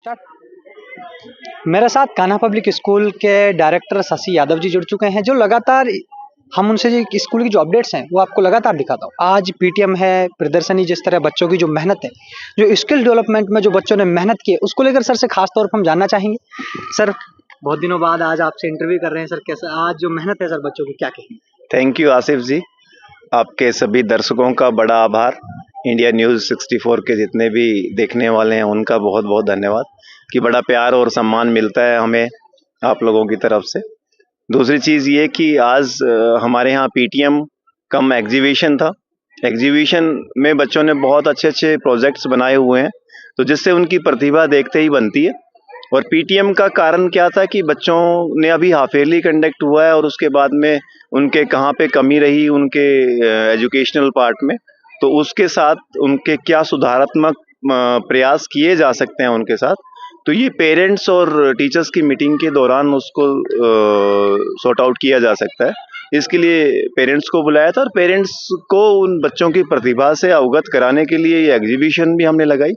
मेरे साथ Kanha public school के डायरेक्टर शशि यादव जी जुड़ चुके हैं, जो लगातार हम उनसे जो स्कूल की जो अपडेट्स हैं वो आपको लगातार दिखाता हूँ। आज पीटीएम है, प्रदर्शनी, जिस तरह बच्चों की जो मेहनत है, जो स्किल डेवलपमेंट में जो बच्चों ने मेहनत की है, उसको लेकर सर से खास तौर पर हम जानना चाहेंगे। सर, बहुत दिनों बाद आज आपसे इंटरव्यू कर रहे हैं सर, कैसे आज जो मेहनत है सर बच्चों की, क्या कहेंगे? थैंक यू आसिफ जी, आपके सभी दर्शकों का बड़ा आभार। इंडिया न्यूज़ 64 के जितने भी देखने वाले हैं उनका बहुत बहुत धन्यवाद कि बड़ा प्यार और सम्मान मिलता है हमें आप लोगों की तरफ से। दूसरी चीज़ ये कि आज हमारे यहाँ पीटीएम कम एग्जीबिशन था। एग्जीबिशन में बच्चों ने बहुत अच्छे अच्छे प्रोजेक्ट्स बनाए हुए हैं, तो जिससे उनकी प्रतिभा देखते ही बनती है। और पीटीएम का कारण क्या था कि बच्चों ने अभी हाफ ईयरली कंडक्ट हुआ है और उसके बाद में उनके कहाँ पे कमी रही उनके एजुकेशनल पार्ट में, तो उसके साथ उनके क्या सुधारात्मक प्रयास किए जा सकते हैं उनके साथ, तो ये पेरेंट्स और टीचर्स की मीटिंग के दौरान उसको सॉर्ट आउट किया जा सकता है। इसके लिए पेरेंट्स को बुलाया था और पेरेंट्स को उन बच्चों की प्रतिभा से अवगत कराने के लिए ये एग्जीबिशन भी हमने लगाई।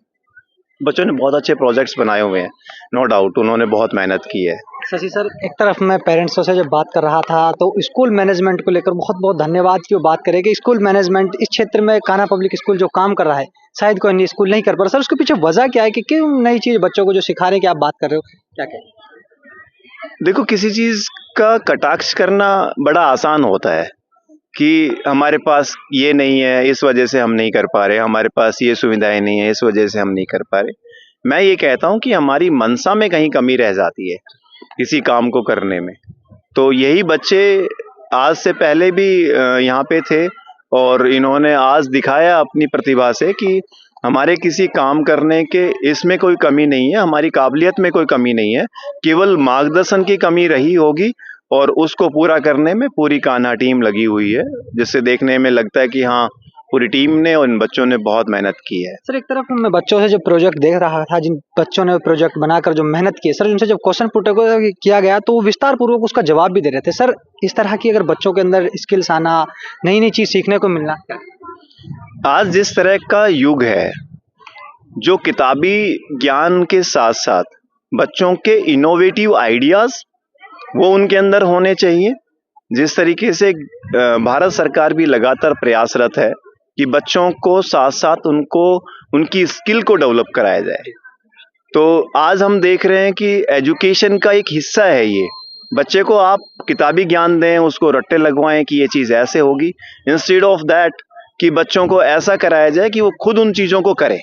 बच्चों ने बहुत अच्छे प्रोजेक्ट्स बनाए हुए हैं, नो डाउट उन्होंने बहुत मेहनत की है। शशि सर, एक तरफ मैं पेरेंट्सों से जब बात कर रहा था तो स्कूल मैनेजमेंट को लेकर बहुत बहुत धन्यवाद की वो बात करें कि स्कूल मैनेजमेंट इस क्षेत्र में कान्हा पब्लिक स्कूल जो काम कर रहा है, शायद कोई अन्य स्कूल नहीं कर पा रहा। सर, उसके पीछे वजह क्या है कि क्यों नई चीज़ बच्चों को जो सिखा रहे हैं, कि आप बात कर रहे हो, क्या कहें? देखो, किसी चीज़ का कटाक्ष करना बड़ा आसान होता है कि हमारे पास ये नहीं है इस वजह से हम नहीं कर पा रहे, हमारे पास ये सुविधाएं नहीं है इस वजह से हम नहीं कर पा रहे। मैं ये कहता हूँ कि हमारी मंशा में कहीं कमी रह जाती है किसी काम को करने में। तो यही बच्चे आज से पहले भी यहाँ पे थे और इन्होंने आज दिखाया अपनी प्रतिभा से कि हमारे किसी काम करने के इसमें कोई कमी नहीं है, हमारी काबिलियत में कोई कमी नहीं है, केवल मार्गदर्शन की कमी रही होगी और उसको पूरा करने में पूरी कान्हा टीम लगी हुई है, जिससे देखने में लगता है कि हाँ, पूरी टीम ने और इन बच्चों ने बहुत मेहनत की है। सर, एक तरफ मैं बच्चों से जो प्रोजेक्ट देख रहा था, जिन बच्चों ने प्रोजेक्ट बनाकर जो मेहनत की है सर, उनसे जब क्वेश्चन पुट किया गया तो वो विस्तार पूर्वक उसका जवाब भी दे रहे थे। सर, इस तरह की अगर बच्चों के अंदर स्किल्स आना, नई नई चीज़ सीखने को मिलना, क्या? आज जिस तरह का युग है, जो किताबी ज्ञान के साथ साथ बच्चों के इनोवेटिव आइडियाज़ वो उनके अंदर होने चाहिए। जिस तरीके से भारत सरकार भी लगातार प्रयासरत है कि बच्चों को साथ साथ उनको उनकी स्किल को डेवलप कराया जाए। तो आज हम देख रहे हैं कि एजुकेशन का एक हिस्सा है ये। बच्चे को आप किताबी ज्ञान दें, उसको रट्टे लगवाएं कि ये चीज़ ऐसे होगी, इंस्टेड ऑफ दैट कि बच्चों को ऐसा कराया जाए कि वो खुद उन चीज़ों को करे,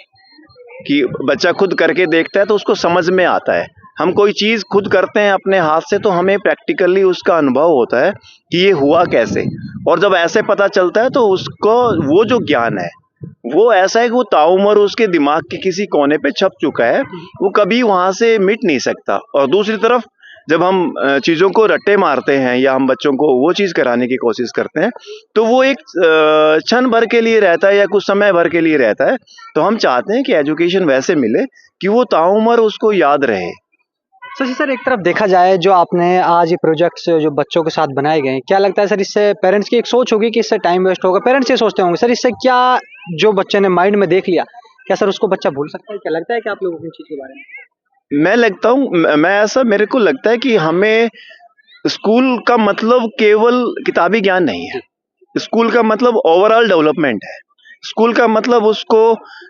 कि बच्चा खुद करके देखता है तो उसको समझ में आता है। हम कोई चीज़ खुद करते हैं अपने हाथ से तो हमें प्रैक्टिकली उसका अनुभव होता है कि ये हुआ कैसे, और जब ऐसे पता चलता है तो उसको वो जो ज्ञान है वो ऐसा है कि वो ताउम्र उसके दिमाग के किसी कोने पे छप चुका है, वो कभी वहाँ से मिट नहीं सकता। और दूसरी तरफ जब हम चीज़ों को रट्टे मारते हैं या हम बच्चों को वो चीज़ कराने की कोशिश करते हैं तो वो एक क्षण भर के लिए रहता है या कुछ समय भर के लिए रहता है। तो हम चाहते हैं कि एजुकेशन वैसे मिले कि वो ताउम्र उसको याद रहे। शशि सर, एक तरफ देखा जाए जो आपने आज ये प्रोजेक्ट्स जो बच्चों के साथ बनाए गए हैं, क्या लगता है सर, इससे पेरेंट्स की एक सोच होगी कि इससे टाइम वेस्ट होगा, पेरेंट्स ये सोचते होंगे सर, इससे क्या जो बच्चे ने माइंड में देख लिया, क्या सर उसको बच्चा भूल सकता है? क्या लगता है कि आप लोगों को इन चीज़ के बारे में? मेरे को लगता है कि हमें स्कूल का मतलब केवल किताबी ज्ञान नहीं है। स्कूल का मतलब ओवरऑल डेवलपमेंट है। स्कूल का मतलब उसको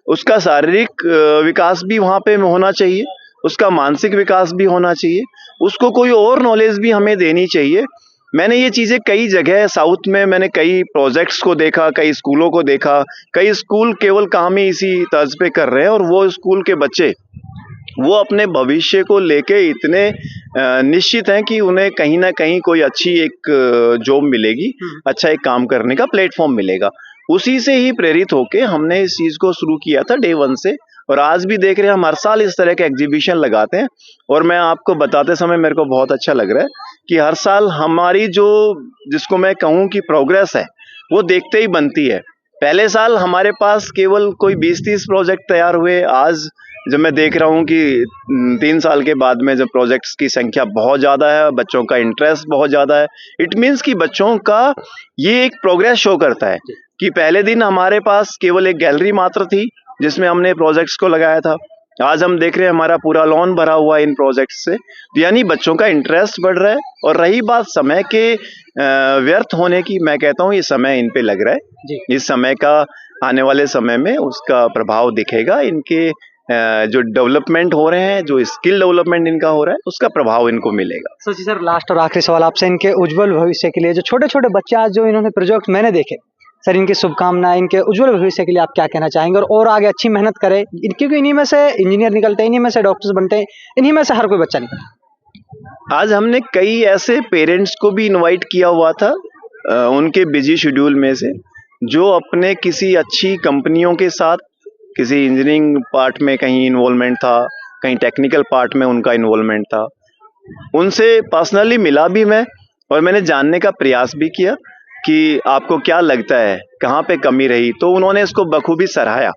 उसका शारीरिक विकास भी वहाँ पे होना चाहिए, उसका मानसिक विकास भी होना चाहिए, उसको कोई और नॉलेज भी हमें देनी चाहिए। मैंने ये चीज़ें कई जगह साउथ में मैंने कई प्रोजेक्ट्स को देखा, कई स्कूलों को देखा, कई स्कूल केवल काम ही इसी तर्ज पे कर रहे हैं और वो स्कूल के बच्चे वो अपने भविष्य को लेके इतने निश्चित हैं कि उन्हें कहीं ना कहीं कोई अच्छी एक जॉब मिलेगी, अच्छा एक काम करने का प्लेटफॉर्म मिलेगा। उसी से ही प्रेरित होके हमने इस चीज़ को शुरू किया था डे वन से, और आज भी देख रहे हैं हम हर साल इस तरह के एग्जीबिशन लगाते हैं। और मैं आपको बताते समय मेरे को बहुत अच्छा लग रहा है कि हर साल हमारी जो जिसको मैं कहूँ कि प्रोग्रेस है वो देखते ही बनती है। पहले साल हमारे पास केवल कोई 20-30 प्रोजेक्ट तैयार हुए, आज जब मैं देख रहा हूँ कि 3 साल के बाद में जब प्रोजेक्ट्स की संख्या बहुत ज़्यादा है, बच्चों का इंटरेस्ट बहुत ज़्यादा है, इट मीन्स कि बच्चों का ये एक प्रोग्रेस शो करता है कि पहले दिन हमारे पास केवल एक गैलरी मात्र थी जिसमें हमने प्रोजेक्ट्स को लगाया था, आज हम देख रहे हैं हमारा पूरा लॉन भरा हुआ है इन प्रोजेक्ट से, तो यानी बच्चों का इंटरेस्ट बढ़ रहा है। और रही बात समय के व्यर्थ होने की, मैं कहता हूँ ये समय इन पे लग रहा है जी। इस समय का आने वाले समय में उसका प्रभाव दिखेगा। इनके जो डेवलपमेंट हो रहे हैं, जो स्किल डेवलपमेंट इनका हो रहा है, उसका प्रभाव इनको मिलेगा। सची सर, लास्ट और आखिरी सवाल आपसे, इनके उज्जवल भविष्य के लिए जो छोटे छोटे बच्चे आज जो इन्होंने प्रोजेक्ट मैंने देखे सर, इनकी शुभकामनाएं, इनके उज्जवल भविष्य के लिए आप क्या कहना चाहेंगे? और आगे अच्छी मेहनत करें, क्योंकि इन्हीं में से इंजीनियर निकलते हैं, इन्हीं में से डॉक्टर्स बनते हैं, इन्हीं में से हर कोई बच्चा निकलता है। आज हमने कई ऐसे पेरेंट्स को भी इनवाइट किया हुआ था उनके बिजी शेड्यूल में से, जो अपने किसी अच्छी कंपनियों के साथ किसी इंजीनियरिंग पार्ट में कहीं इन्वॉल्वमेंट था, कहीं टेक्निकल पार्ट में उनका इन्वॉल्वमेंट था। उनसे पर्सनली मिला भी मैं, और मैंने जानने का प्रयास भी किया कि आपको क्या लगता है कहाँ पे कमी रही, तो उन्होंने इसको बखूबी सराहाया।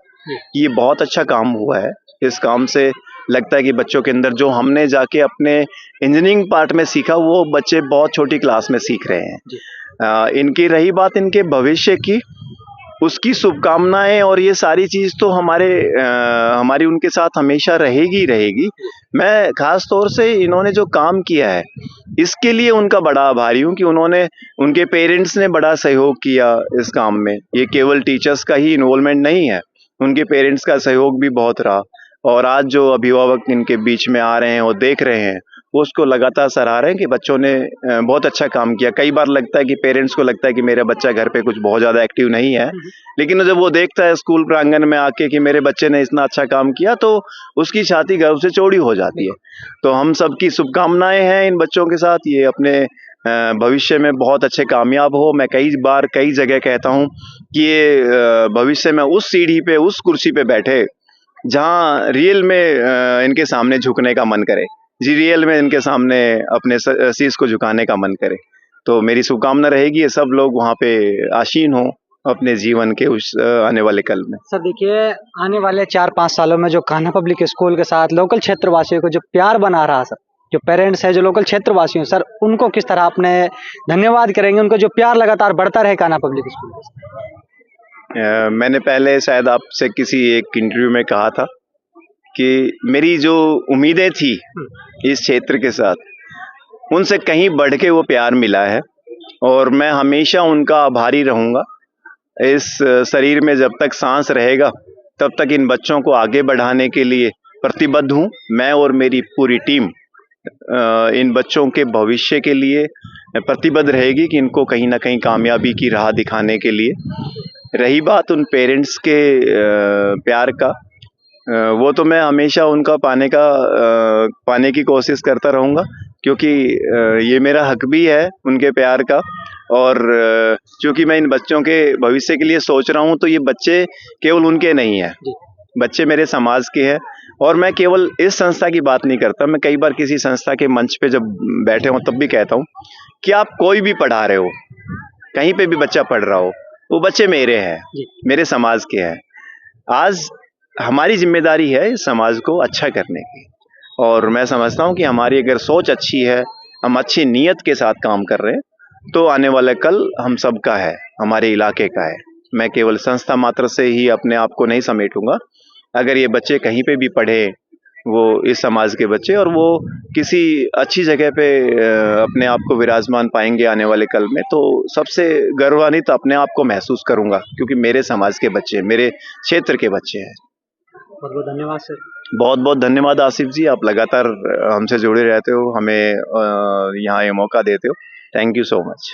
ये बहुत अच्छा काम हुआ है। इस काम से लगता है कि बच्चों के अंदर जो हमने जाके अपने इंजीनियरिंग पार्ट में सीखा, वो बच्चे बहुत छोटी क्लास में सीख रहे हैं। इनकी रही बात इनके भविष्य की, उसकी शुभकामनाएं और ये सारी चीज तो हमारी उनके साथ हमेशा रहेगी रहेगी। मैं खास तौर से इन्होंने जो काम किया है इसके लिए उनका बड़ा आभारी हूँ कि उनके पेरेंट्स ने बड़ा सहयोग किया इस काम में। ये केवल टीचर्स का ही इन्वॉल्वमेंट नहीं है, उनके पेरेंट्स का सहयोग भी बहुत रहा। और आज जो अभिभावक इनके बीच में आ रहे हैं और देख रहे हैं, वो उसको लगातार सराह रहे हैं कि बच्चों ने बहुत अच्छा काम किया। कई बार लगता है कि पेरेंट्स को लगता है कि मेरा बच्चा घर पे कुछ बहुत ज़्यादा एक्टिव नहीं है, लेकिन जब वो देखता है स्कूल प्रांगण में आके कि मेरे बच्चे ने इतना अच्छा काम किया, तो उसकी छाती गर्व से चौड़ी हो जाती है। तो हम सबकी शुभकामनाएं हैं इन बच्चों के साथ, ये अपने भविष्य में बहुत अच्छे कामयाब हो। मैं कई बार कई जगह कहता हूँ कि ये भविष्य में उस सीढ़ी पे, उस कुर्सी पे बैठे जहाँ रियल में इनके सामने झुकने का मन करे, जी रियल में इनके सामने अपने शीश को झुकाने का मन करे। तो मेरी शुभकामना रहेगी ये सब लोग वहाँ पे आसीन हो अपने जीवन के उस आने वाले कल में। सर देखिए, आने वाले 4-5 सालों में जो कान्हा पब्लिक स्कूल के साथ लोकल क्षेत्रवासियों को जो प्यार बना रहा सर, जो पेरेंट्स है, जो लोकल क्षेत्रवासी हैं सर, उनको किस तरह आपने धन्यवाद करेंगे? उनको जो प्यार लगातार बढ़ता रहे कान्हा पब्लिक स्कूल के साथ। मैंने पहले शायद आपसे किसी एक इंटरव्यू में कहा था कि मेरी जो उम्मीदें थी इस क्षेत्र के साथ, उनसे कहीं बढ़ के वो प्यार मिला है, और मैं हमेशा उनका आभारी रहूँगा। इस शरीर में जब तक सांस रहेगा, तब तक इन बच्चों को आगे बढ़ाने के लिए प्रतिबद्ध हूँ। मैं और मेरी पूरी टीम इन बच्चों के भविष्य के लिए प्रतिबद्ध रहेगी कि इनको कहीं ना कहीं कामयाबी की राह दिखाने के लिए। रही बात उन पेरेंट्स के प्यार का, वो तो मैं हमेशा उनका पाने की कोशिश करता रहूँगा, क्योंकि ये मेरा हक भी है उनके प्यार का। और क्योंकि मैं इन बच्चों के भविष्य के लिए सोच रहा हूँ, तो ये बच्चे केवल उनके नहीं हैं, बच्चे मेरे समाज के हैं। और मैं केवल इस संस्था की बात नहीं करता, मैं कई बार किसी संस्था के मंच पे जब बैठे हूँ तब भी कहता हूँ कि आप कोई भी पढ़ा रहे हो, कहीं पे भी बच्चा पढ़ रहा हो, वो बच्चे मेरे हैं, मेरे समाज के हैं। आज हमारी जिम्मेदारी है इस समाज को अच्छा करने की, और मैं समझता हूँ कि हमारी अगर सोच अच्छी है, हम अच्छी नीयत के साथ काम कर रहे हैं, तो आने वाला कल हम सबका है, हमारे इलाके का है। मैं केवल संस्था मात्र से ही अपने आप को नहीं समेटूंगा। अगर ये बच्चे कहीं पे भी पढ़े, वो इस समाज के बच्चे, और वो किसी अच्छी जगह पे अपने आप को विराजमान पाएंगे आने वाले कल में, तो सबसे गर्वान्वित अपने आप को महसूस करूंगा, क्योंकि मेरे समाज के बच्चे, मेरे क्षेत्र के बच्चे हैं। बहुत बहुत धन्यवाद सर। बहुत बहुत धन्यवाद आसिफ जी, आप लगातार हमसे जुड़े रहते हो, हमें यहाँ ये मौका देते हो। Thank you so much.